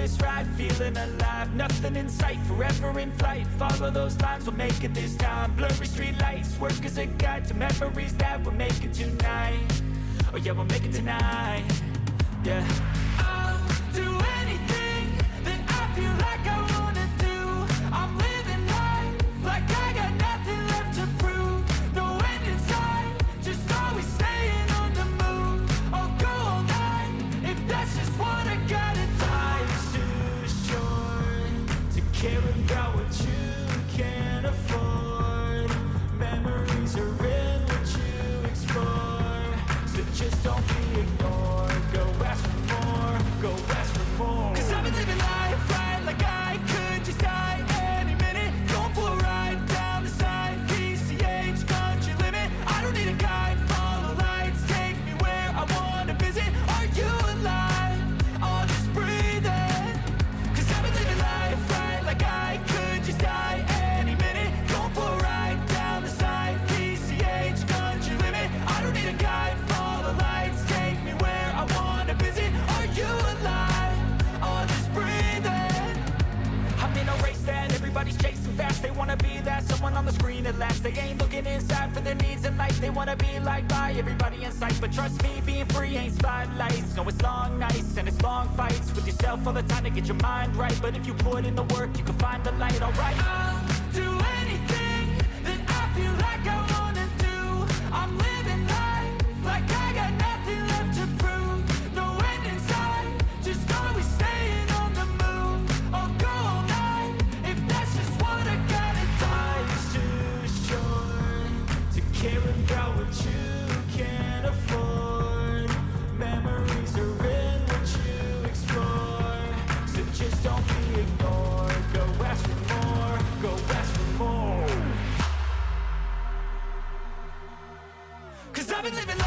this ride, feeling alive. Nothing in sight, forever in flight. Follow those lines, we'll make it this time. Blurry street lights, work as a guide to memories that we're making tonight. Oh yeah, we'll make it tonight. Yeah. I'll do anything that I feel like I wanna do. I'm living life like I got nothing left to prove. No end in sight, just always staying on the move. I'll go all night if that's just what I gotta do. Life's too short to care about what you can't afford. Memories are in what you explore, so just don't be ignored. Go ask for more, go ask for more. 'Cause I've been living life right like I could just die any minute. Going for a ride down the side, PCH, country limit. I don't need a guide, follow lights, take me where I wanna visit. Are you alive? I'll just breathe in. 'Cause I've been living life right like I could just die any minute. Going for a ride down the side, PCH, country limit. I don't need a guide, follow lights, take me where I wanna visit. Are you alive? I'll just breathe in. I'm in a race that everybody's chasing fast. They wanna be that someone on the screen at last. They ain't looking inside for their needs in life. They wanna be liked by everybody in sight. But trust me, being free ain't spotlights. No, it's long nights and it's long fights with yourself all the time to get your mind right. But if you put in the work, you can find the light, alright? I'll do anything that I feel like I wanna do. I'm living life like I got nothing left to prove. No end in sight, just always staying on the move. I'll go all night if that's just what I gotta do. Life's too short to care about what you can't afford. Memories are in what you explore, so just don't be ignored. Go ask for more, go ask for more. 'Cause I've been living